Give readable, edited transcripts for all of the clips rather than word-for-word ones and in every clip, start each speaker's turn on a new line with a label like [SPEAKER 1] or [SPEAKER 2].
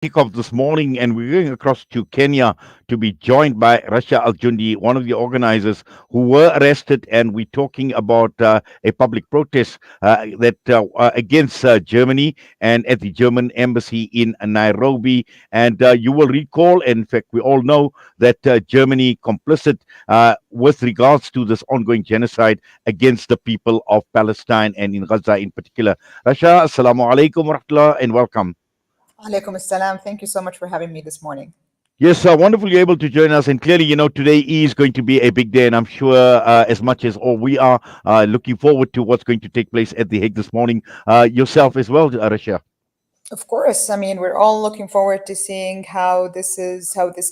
[SPEAKER 1] kick off this morning, and we're going across to Kenya to be joined by Rasha Jundi, one of the organizers who were arrested. And we're talking about a public protest against Germany and at the German embassy in Nairobi. And you will recall, and in fact, we all know that Germany complicit with regards to this ongoing genocide against the people of Palestine and in Gaza in particular. Rasha, assalamu alaikum wa rahmatullah, and welcome.
[SPEAKER 2] Alaikum assalam. Thank you so much for having me this morning.
[SPEAKER 1] Yes, wonderful you're able to join us. And clearly, today is going to be a big day. And I'm sure, as much as all we are looking forward to what's going to take place at The Hague this morning, yourself as well, Rasha.
[SPEAKER 2] Of course, I mean, we're all looking forward to seeing how this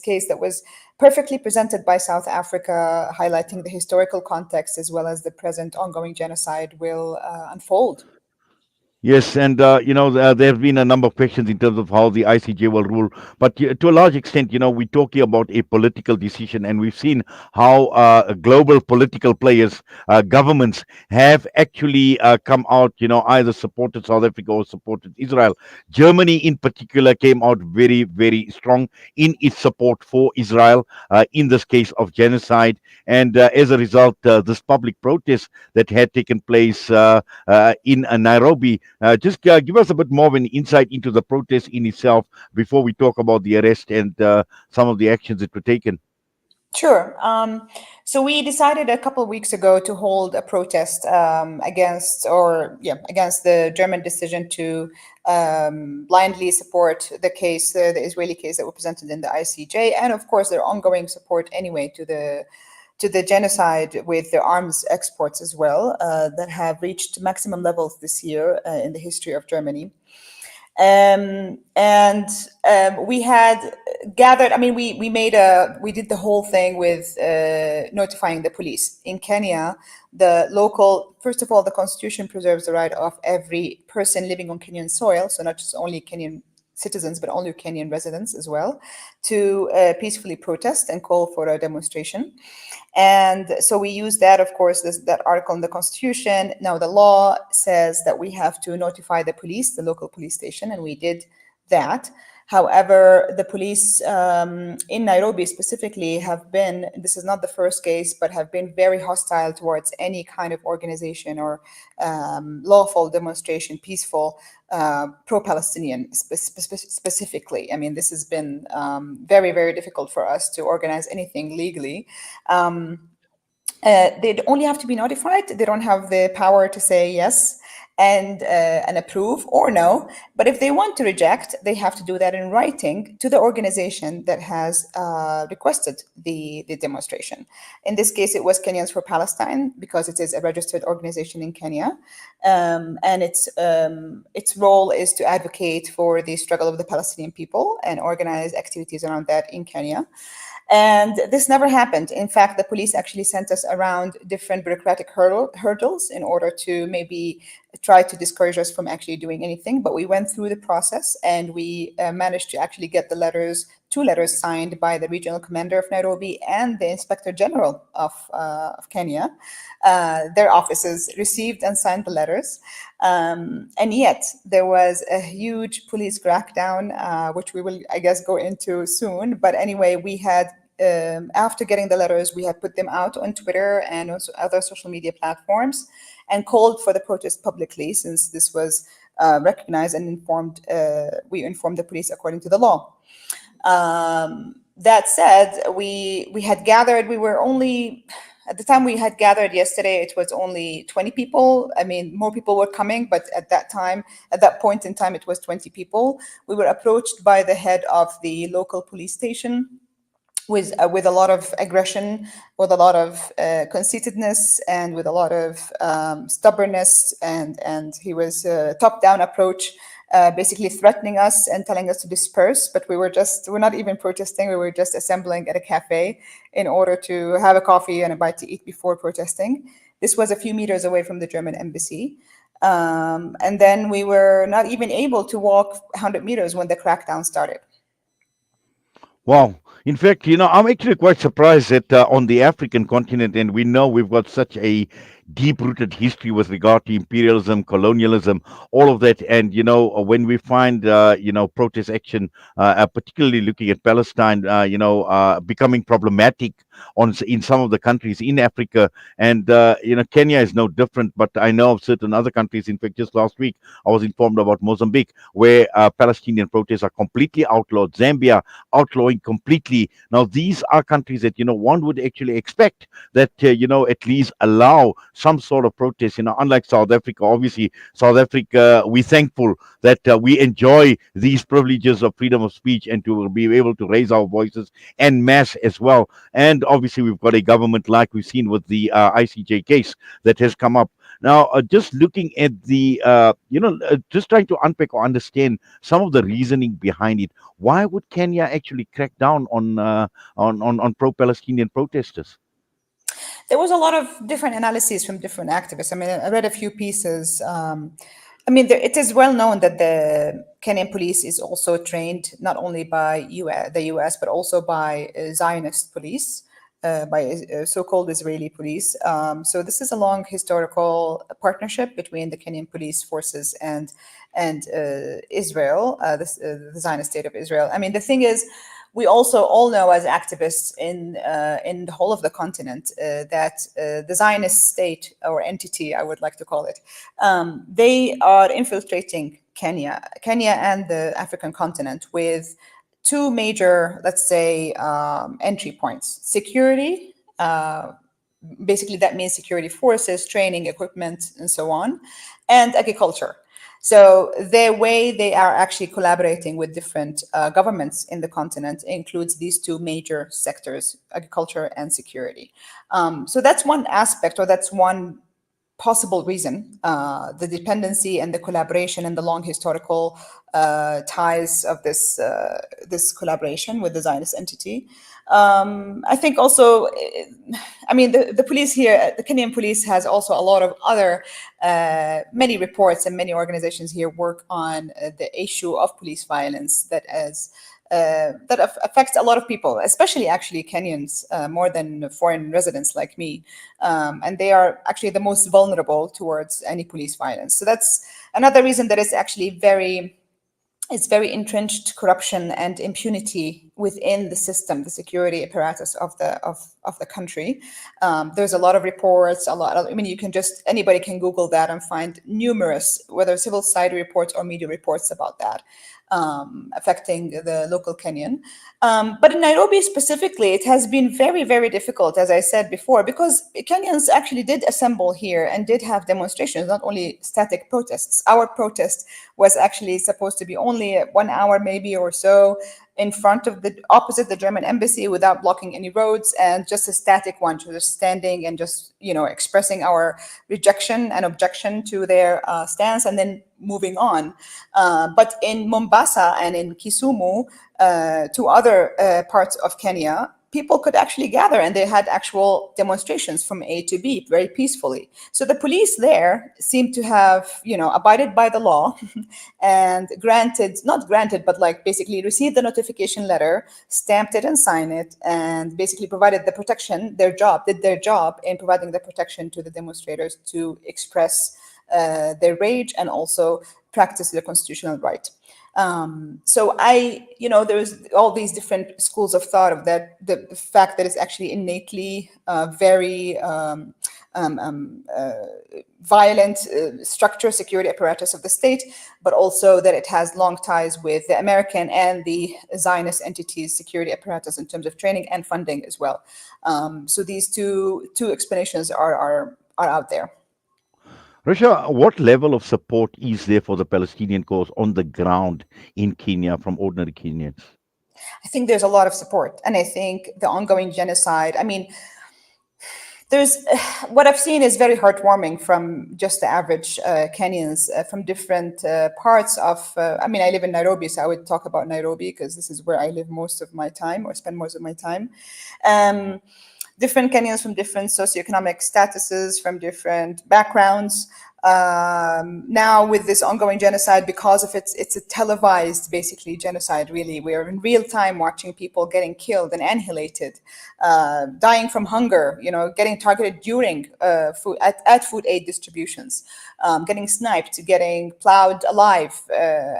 [SPEAKER 2] case that was perfectly presented by South Africa, highlighting the historical context as well as the present ongoing genocide, will unfold.
[SPEAKER 1] Yes, and there have been a number of questions in terms of how the ICJ will rule, but to a large extent, we're talking about a political decision, and we've seen how global political players, governments, have actually come out, either supported South Africa or supported Israel. Germany, in particular, came out very, very strong in its support for Israel in this case of genocide, and as a result, this public protest that had taken place in Nairobi. Just give us a bit more of an insight into the protest in itself before we talk about the arrest and some of the actions that were taken.
[SPEAKER 2] Sure. So we decided a couple of weeks ago to hold a protest against the German decision to blindly support the case, the Israeli case that were presented in the ICJ, and of course their ongoing support anyway to the genocide with the arms exports as well that have reached maximum levels this year in the history of Germany. And we had gathered. I mean, we did the whole thing with notifying the police in Kenya. First of all, the constitution preserves the right of every person living on Kenyan soil, so not just only Kenyan citizens, but only Kenyan residents as well, to peacefully protest and call for a demonstration. And so we use that, of course, that article in the Constitution. Now, the law says that we have to notify the police, the local police station, and we did that. However, the police in Nairobi specifically this is not the first case, but have been very hostile towards any kind of organization or lawful demonstration, peaceful, pro-Palestinian specifically. I mean, this has been very, very difficult for us to organize anything legally. They only have to be notified. They don't have the power to say yes and approve or no. But if they want to reject, they have to do that in writing to the organization that has requested the demonstration. In this case, it was Kenyans for Palestine because it is a registered organization in Kenya, and its role is to advocate for the struggle of the Palestinian people and organize activities around that in Kenya. And this never happened. In fact, the police actually sent us around different bureaucratic hurdles in order to maybe try to discourage us from actually doing anything. But we went through the process and we managed to actually get two letters signed by the regional commander of Nairobi and the inspector general of Kenya. Their offices received and signed the letters. And yet there was a huge police crackdown, which we will, I guess, go into soon. But anyway, we had, after getting the letters, we had put them out on Twitter and also other social media platforms and called for the protest publicly, since this was recognized and we informed the police according to the law. That said, we had gathered, at the time we had gathered yesterday, it was only 20 people. I mean, more people were coming, but at that point in time, it was 20 people. We were approached by the head of the local police station with a lot of aggression, with a lot of conceitedness, and with a lot of stubbornness, and he was a top-down approach, basically threatening us and telling us to disperse. But we're not even protesting. We were just assembling at a cafe in order to have a coffee and a bite to eat before protesting. This was a few meters away from the German embassy. And then we were not even able to walk 100 meters when the crackdown started.
[SPEAKER 1] Wow. In fact, I'm actually quite surprised that on the African continent, and we know we've got such a deep-rooted history with regard to imperialism, colonialism, all of that. And when we find protest action, particularly looking at Palestine, becoming problematic in some of the countries in Africa, and Kenya is no different. But I know of certain other countries. In fact, just last week I was informed about Mozambique, where Palestinian protests are completely outlawed. Zambia outlawing completely. Now, these are countries that one would actually expect that at least allow some sort of protest. Unlike South Africa, obviously, South Africa, we're thankful that we enjoy these privileges of freedom of speech and to be able to raise our voices en masse as well. And obviously, we've got a government like we've seen with the ICJ case that has come up. Now, just looking at just trying to unpack or understand some of the reasoning behind it. Why would Kenya actually crack down on pro-Palestinian protesters?
[SPEAKER 2] There was a lot of different analyses from different activists. I mean, I read a few pieces. I mean, it is well known that the Kenyan police is also trained not only by the US, but also by Zionist police, by so-called Israeli police. So this is a long historical partnership between the Kenyan police forces and Israel, the Zionist state of Israel. I mean, the thing is, we also all know as activists in the whole of the continent that the Zionist state or entity, I would like to call it, they are infiltrating Kenya and the African continent with two major, let's say, entry points: security. Basically, that means security forces, training, equipment, and so on, and agriculture. So the way they are actually collaborating with different governments in the continent includes these two major sectors, agriculture and security. So that's one aspect, or that's one possible reason, the dependency and the collaboration and the long historical ties of this collaboration with the Zionist entity. I think also, I mean, the police here, the Kenyan police has also a lot of other, many reports and many organizations here work on the issue of police violence that affects a lot of people, especially actually Kenyans, more than foreign residents like me. And they are actually the most vulnerable towards any police violence. So that's another reason that it's very entrenched corruption and impunity within the system, the security apparatus of the country. There's a lot of reports, I mean, anybody can Google that and find numerous, whether civil society reports or media reports about that. Affecting the local Kenyan. But in Nairobi specifically, it has been very, very difficult, as I said before, because Kenyans actually did assemble here and did have demonstrations, not only static protests. Our protest was actually supposed to be only 1 hour, maybe or so, in front of opposite the German embassy without blocking any roads, and just a static one, just standing and just expressing our rejection and objection to their stance, and then moving on. But in Mombasa and in Kisumu, two other parts of Kenya, people could actually gather, and they had actual demonstrations from A to B very peacefully. So the police there seem to have, abided by the law and not granted, but like basically received the notification letter, stamped it and signed it, and basically provided the protection, did their job in providing the protection to the demonstrators to express their rage and also practice their constitutional right. So there's all these different schools of thought of that, the fact that it's actually innately very violent structure, security apparatus of the state, but also that it has long ties with the American and the Zionist entities' security apparatus in terms of training and funding as well. So these two explanations are out there.
[SPEAKER 1] Rasha, what level of support is there for the Palestinian cause on the ground in Kenya from ordinary Kenyans?
[SPEAKER 2] I think there's a lot of support. And I think the ongoing genocide, I mean, there's what I've seen is very heartwarming from just the average Kenyans from different parts of. I mean, I live in Nairobi, so I would talk about Nairobi because this is where I live most of my time, or spend most of my time. Different Kenyans from different socioeconomic statuses, from different backgrounds, Now with this ongoing genocide, because of it's a televised, basically, genocide, really. We are in real time watching people getting killed and annihilated, dying from hunger, getting targeted during at food aid distributions, getting sniped, getting plowed alive,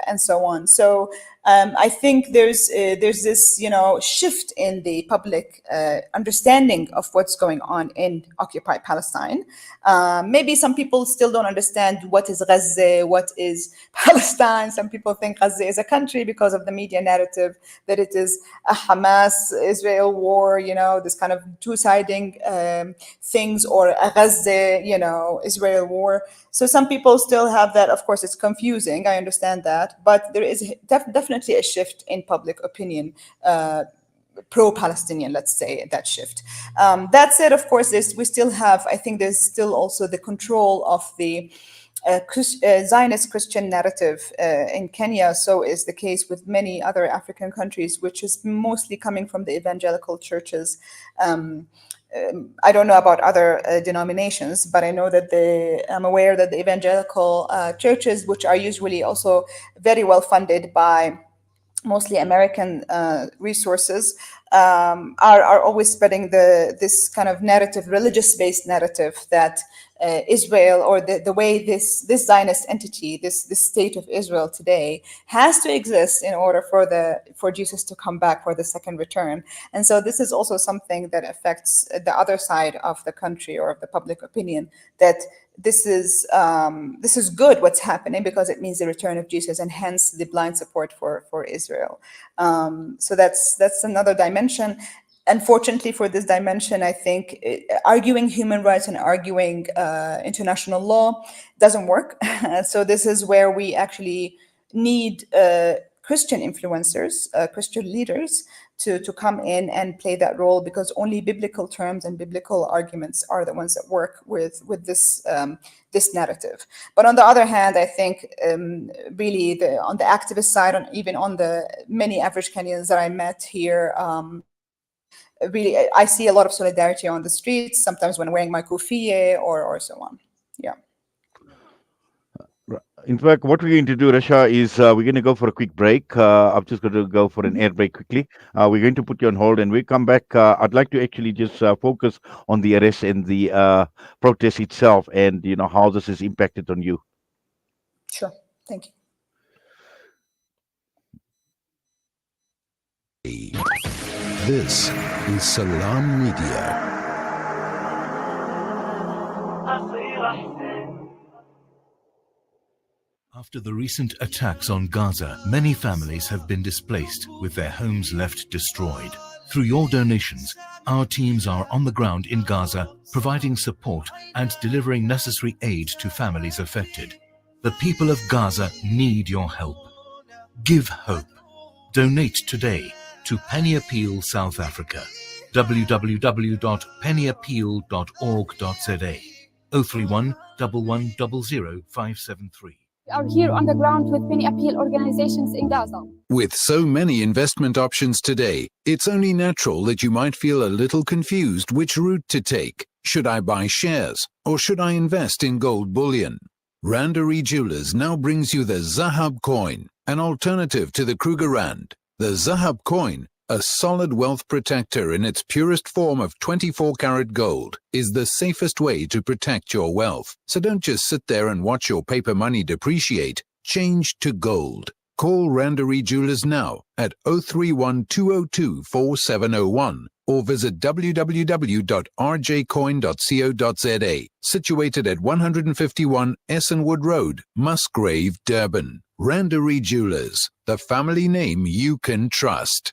[SPEAKER 2] and so on. So I think there's this shift in the public understanding of what's going on in occupied Palestine. Maybe some people still don't understand what is Gaza, what is Palestine. Some people think Gaza is a country because of the media narrative that it is a Hamas-Israel war, this kind of two-siding things, or a Gaza-Israel war. So some people still have that. Of course, it's confusing. I understand that. But there is definitely a shift in public opinion, pro-Palestinian, let's say, that shift. That said, of course, we still have, I think there's still also the control of the Zionist Christian narrative in Kenya. So is the case with many other African countries, which is mostly coming from the evangelical churches. I don't know about other denominations, but I know that I'm aware that the evangelical churches, which are usually also very well funded by mostly American resources, are always spreading this kind of narrative, religious-based narrative, that Israel, or the way this Zionist entity, this state of Israel today, has to exist in order for Jesus to come back for the second return. And so this is also something that affects the other side of the country, or of the public opinion, that this is good what's happening, because it means the return of Jesus, and hence the blind support for Israel. So that's another dimension. Unfortunately, for this dimension, I think arguing human rights and arguing international law doesn't work. So this is where we actually need Christian influencers, Christian leaders, to come in and play that role, because only biblical terms and biblical arguments are the ones that work with this this narrative. But on the other hand, I think really on the activist side, even on the many average Kenyans that I met here, really, I see a lot of solidarity on the streets, sometimes when wearing my kufiye or so on. Yeah.
[SPEAKER 1] In fact, what we're going to do, Rasha, is we're going to go for a quick break. I'm just going to go for an air break quickly. We're going to put you on hold, and we come back. I'd like to actually just focus on the arrest and the protest itself, and how this has impacted on you.
[SPEAKER 2] Sure. Thank you.
[SPEAKER 3] This is Salam Media. After the recent attacks on Gaza, many families have been displaced, with their homes left destroyed. Through your donations, our teams are on the ground in Gaza, providing support and delivering necessary aid to families affected. The people of Gaza need your help. Give hope. Donate today to Penny Appeal South Africa. www.pennyappeal.org.za 031 1100 573.
[SPEAKER 4] We are here on the ground with many appeal organizations in Gaza.
[SPEAKER 3] With so many investment options today, it's only natural that you might feel a little confused which route to take. Should I buy shares, or should I invest in gold bullion? Randery Jewelers now brings you the Zahab coin, an alternative to the Kruger Rand. The Zahab coin, a solid wealth protector in its purest form of 24-karat gold, is the safest way to protect your wealth. So don't just sit there and watch your paper money depreciate. Change to gold. Call Randery Jewelers now at 031 202 4701 or visit www.rjcoin.co.za, situated at 151 Essenwood Road, Musgrave, Durban. Randery Jewelers, the family name you can trust.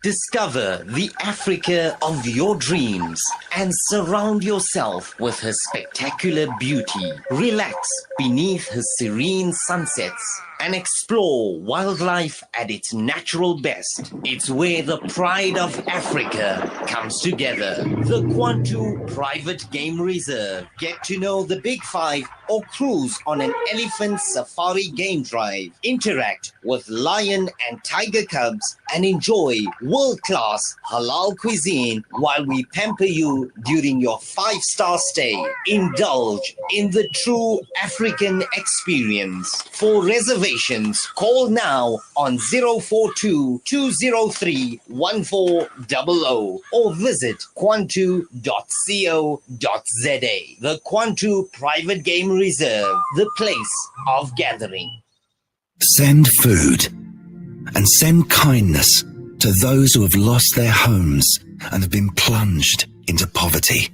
[SPEAKER 5] Discover the Africa of your dreams and surround yourself with her spectacular beauty. Relax beneath her serene sunsets and explore wildlife at its natural best. It's where the pride of Africa comes together. The Kwantu Private Game Reserve. Get to know the Big Five or cruise on an elephant safari game drive. Interact with lion and tiger cubs and enjoy world-class halal cuisine while we pamper you during your 5-star stay. Indulge in the true African experience. For reservations, call now on 042 203 1400 or visit kwantu.co.za. The Kwantu Private Game Reserve, the place of gathering.
[SPEAKER 6] Send food and send kindness to those who have lost their homes and have been plunged into poverty.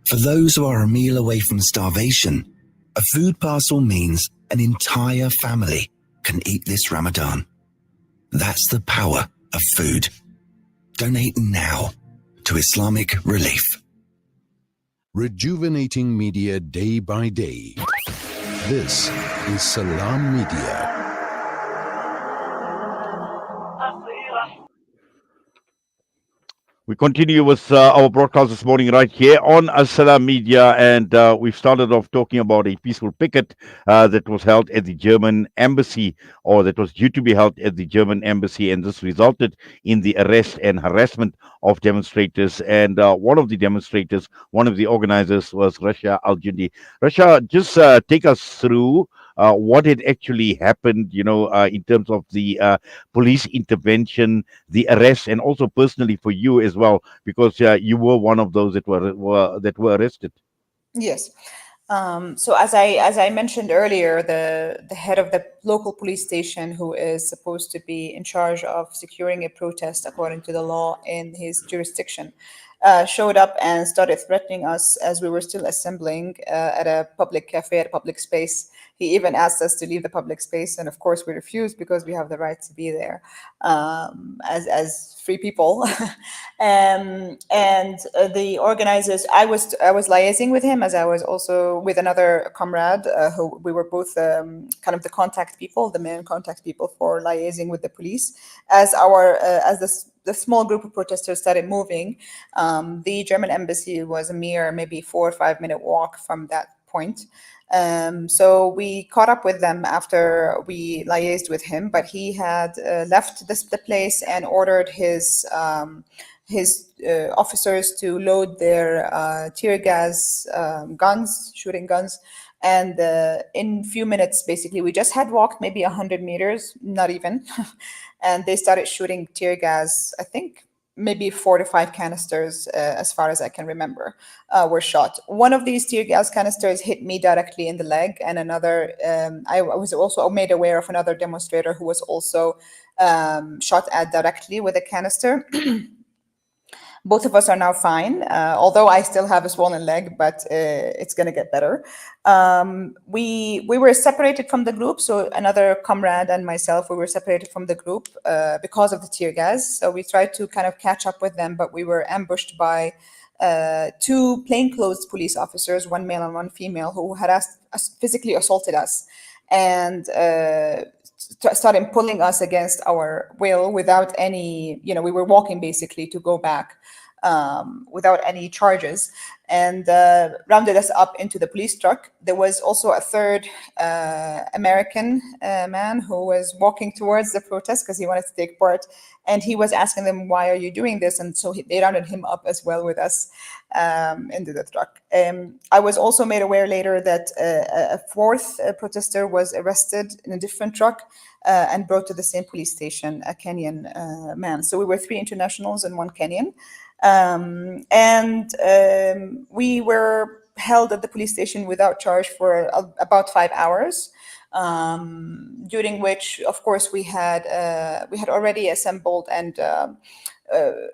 [SPEAKER 6] For those who are a meal away from starvation, a food parcel means an entire family can eat this Ramadan. That's the power of food. Donate now to Islamic Relief.
[SPEAKER 3] Rejuvenating media day by day. This is Salam Media.
[SPEAKER 1] We continue with our broadcast this morning right here on Assalam Media, and we've started off talking about a peaceful picket that was held at the German embassy, or that was due to be held at the German embassy, and this resulted in the arrest and harassment of demonstrators. And one of the demonstrators, one of the organizers, was Rasha Jundi. Rasha, just take us through what had actually happened, in terms of the police intervention, the arrest, and also personally for you as well, because you were one of those that were arrested.
[SPEAKER 2] Yes. So as I mentioned earlier, the head of the local police station, who is supposed to be in charge of securing a protest according to the law in his jurisdiction, showed up and started threatening us as we were still assembling at a public cafe, at a public space. He even asked us to leave the public space, and of course we refused because we have the right to be there as free people. And the organizers, I was liaising with him, as I was also with another comrade who we were both kind of the contact people, the main contact people for liaising with the police. As the small group of protesters started moving, the German embassy was a mere maybe 4 or 5 minute walk from that point. So we caught up with them after we liaised with him, but he had left the place and ordered his officers to load their tear gas guns, shooting guns. And in few minutes, basically, we just had walked maybe 100 meters, not even, and they started shooting tear gas. I think maybe 4 to 5 canisters, as far as I can remember, were shot. One of these tear gas canisters hit me directly in the leg, and another, I was also made aware of another demonstrator who was also shot at directly with a canister. Both of us are now fine, although I still have a swollen leg, but it's going to get better. We were separated from the group, so another comrade and myself, we were separated from the group because of the tear gas. So we tried to kind of catch up with them, but we were ambushed by 2 plainclothes police officers, one male and one female, who harassed us, physically assaulted us, and started pulling us against our will without any, we were walking basically to go back without any charges, and rounded us up into the police truck. There was also a third American man who was walking towards the protest because he wanted to take part, and he was asking them, "Why are you doing this?" And so they rounded him up as well with us into the truck. I was also made aware later that a fourth protester was arrested in a different truck and brought to the same police station, a Kenyan man. So we were 3 internationals and 1 Kenyan. We were held at the police station without charge for about 5 hours, during which, of course, we had already assembled and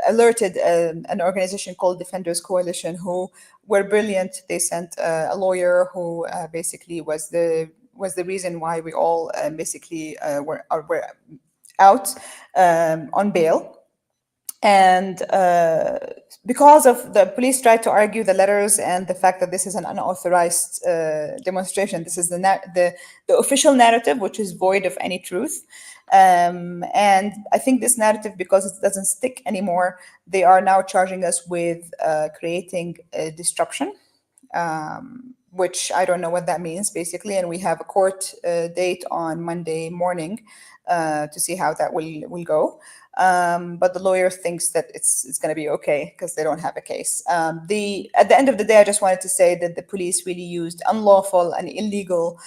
[SPEAKER 2] alerted an organization called Defenders Coalition, who were brilliant. They sent a lawyer who basically was the reason why we all basically were out on bail. And because of the police tried to argue the letters and the fact that this is an unauthorized demonstration, this is the official narrative, which is void of any truth. And I think this narrative, because it doesn't stick anymore, they are now charging us with creating a disruption, which I don't know what that means, basically. And we have a court date on Monday morning to see how that will go. But the lawyer thinks that it's going to be okay because they don't have a case. At the end of the day, I just wanted to say that the police really used unlawful and illegal,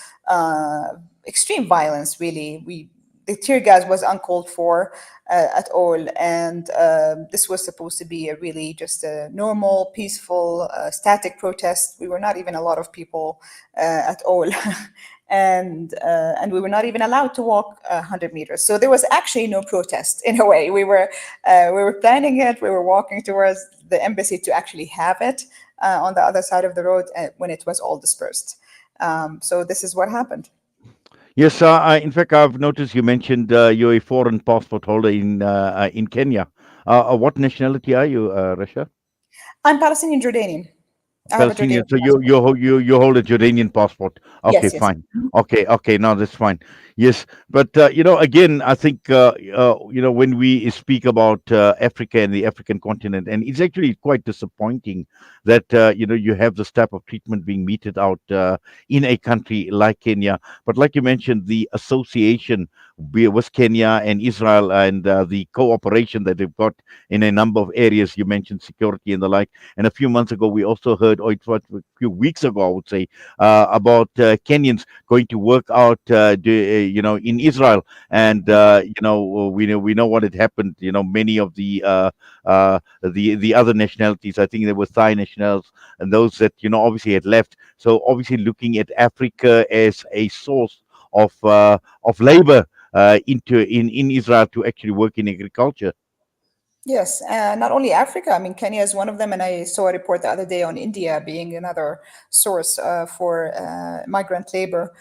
[SPEAKER 2] extreme violence. Really, the tear gas was uncalled for at all, and this was supposed to be a really just a normal, peaceful, static protest. We were not even a lot of people at all. And we were not even allowed to walk 100 meters. So there was actually no protest in a way. We were planning it. We were walking towards the embassy to actually have it on the other side of the road when it was all dispersed. So this is what happened.
[SPEAKER 1] Yes, in fact, I've noticed you mentioned you're a foreign passport holder in Kenya. What nationality are you, Rasha?
[SPEAKER 2] I'm Palestinian Jordanian. I have a
[SPEAKER 1] Palestinian.
[SPEAKER 2] Jordanian
[SPEAKER 1] So
[SPEAKER 2] passport.
[SPEAKER 1] you hold a Jordanian passport. Okay,
[SPEAKER 2] Yes, yes.
[SPEAKER 1] fine. Okay, no, that's fine. Yes, but again, I think when we speak about Africa and the African continent, and it's actually quite disappointing that you have this type of treatment being meted out in a country like Kenya. But like you mentioned, the association with Kenya and Israel and the cooperation that they've got in a number of areas. You mentioned security and the like. And a few months ago, we also heard, or it was a few weeks ago, I would say, about Kenyans going to work out, in Israel, and we know what had happened. Many of the other nationalities. I think there were Thai nationals and those that obviously had left. So obviously, looking at Africa as a source of labor in Israel to actually work in agriculture.
[SPEAKER 2] Yes, not only Africa. I mean, Kenya is one of them, and I saw a report the other day on India being another source for migrant labor.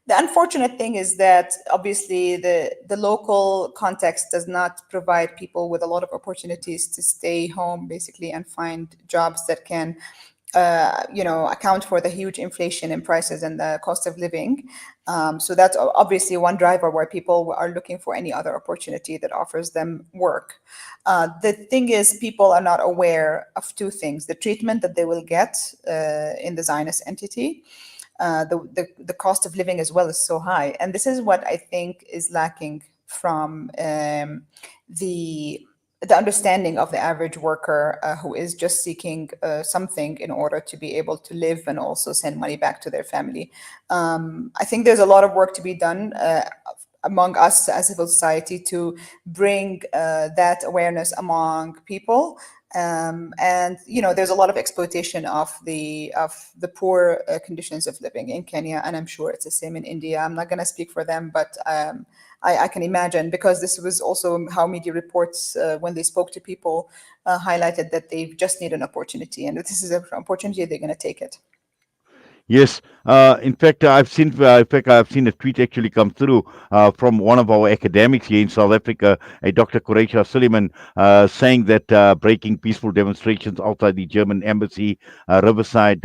[SPEAKER 2] The unfortunate thing is that obviously the local context does not provide people with a lot of opportunities to stay home, basically, and find jobs that can account for the huge inflation in prices and the cost of living. So that's obviously one driver where people are looking for any other opportunity that offers them work. The thing is, people are not aware of two things: the treatment that they will get in the Zionist entity. The cost of living as well is so high, and this is what I think is lacking from the understanding of the average worker who is just seeking something in order to be able to live and also send money back to their family. I think there's a lot of work to be done among us as civil society to bring that awareness among people. And there's a lot of exploitation of the poor conditions of living in Kenya, and I'm sure it's the same in India. I'm not going to speak for them, but I can imagine, because this was also how media reports, when they spoke to people, highlighted that they just need an opportunity, and if this is an opportunity, they're going to take it.
[SPEAKER 1] Yes, I've seen a tweet actually come through from one of our academics here in South Africa, a Dr. Qureisha Suleiman, saying that breaking peaceful demonstrations outside the German embassy, Riverside,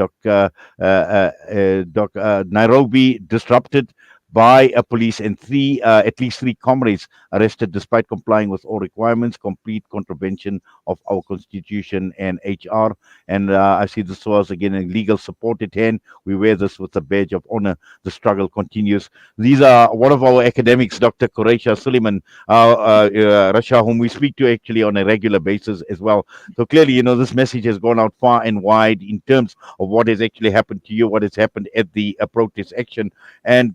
[SPEAKER 1] Nairobi, disrupted by a police, and at least three comrades arrested despite complying with all requirements, complete contravention of our constitution and HR. And I see this was again a legal supported hand. We wear this with a badge of honor. The struggle continues. These are one of our academics, Dr. Qureisha Suleiman, Rasha, whom we speak to actually on a regular basis as well. So clearly, this message has gone out far and wide in terms of what has actually happened to you, what has happened at the protest action. And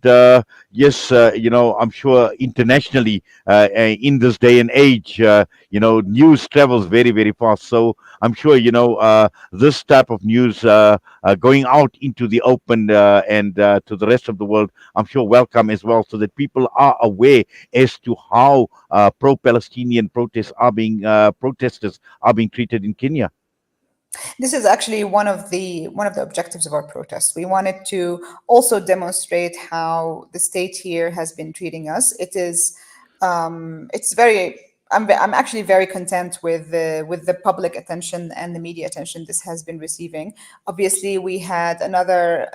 [SPEAKER 1] yes, I'm sure internationally, in this day and age, news travels very, very fast. So I'm sure, this type of news going out into the open and to the rest of the world, I'm sure welcome as well, so that people are aware as to how pro-Palestinian protesters are being treated in Kenya.
[SPEAKER 2] This is actually one of the objectives of our protest. We wanted to also demonstrate how the state here has been treating us. It's very I'm actually very content with the public attention and the media attention this has been receiving. Obviously, we had another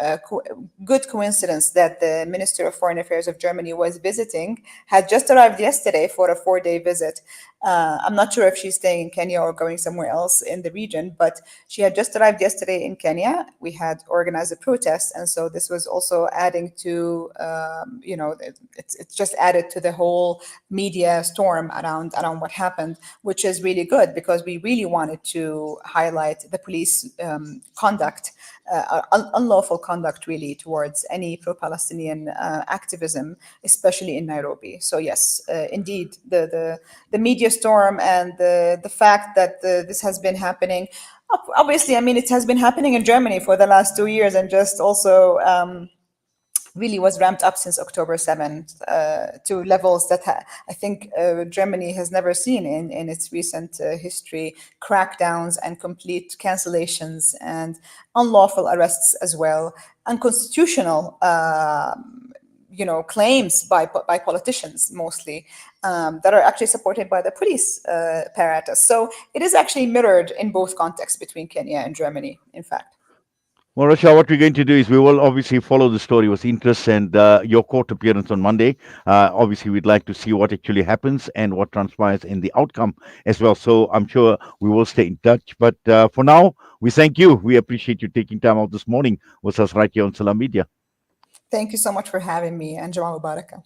[SPEAKER 2] good coincidence that the Minister of Foreign Affairs of Germany was visiting, had just arrived yesterday for a 4-day visit. I'm not sure if she's staying in Kenya or going somewhere else in the region, but she had just arrived yesterday in Kenya. We had organized a protest, and so this was also adding to, it's just added to the whole media storm around what happened, which is really good because we really wanted to highlight the police conduct, unlawful conduct really towards any pro-Palestinian activism, especially in Nairobi. So yes, indeed, the media storm and the fact that this has been happening. Obviously, I mean, it has been happening in Germany for the last 2 years, and just also really was ramped up since October 7th to levels that I think Germany has never seen in its recent history. Crackdowns and complete cancellations and unlawful arrests as well, unconstitutional claims by politicians mostly that are actually supported by the police apparatus. So it is actually mirrored in both contexts between Kenya and Germany, in fact.
[SPEAKER 1] Well, Rasha, what we're going to do is we will obviously follow the story with interest, and your court appearance on Monday. Obviously, we'd like to see what actually happens and what transpires in the outcome as well. So I'm sure we will stay in touch. But for now, we thank you. We appreciate you taking time out this morning with us right here on Salam Media.
[SPEAKER 2] Thank you so much for having me, and Jawad Mubarak.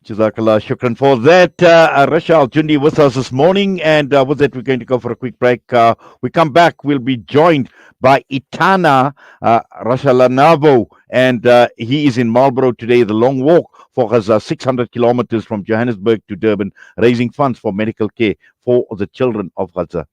[SPEAKER 1] Jazakallah, shukran for that. Rasha Jundi with us this morning, and with that, we're going to go for a quick break. We come back, we'll be joined by Itana Rashalanavo, and he is in Marlborough today, the long walk for his 600 kilometers from Johannesburg to Durban, raising funds for medical care for the children of Gaza.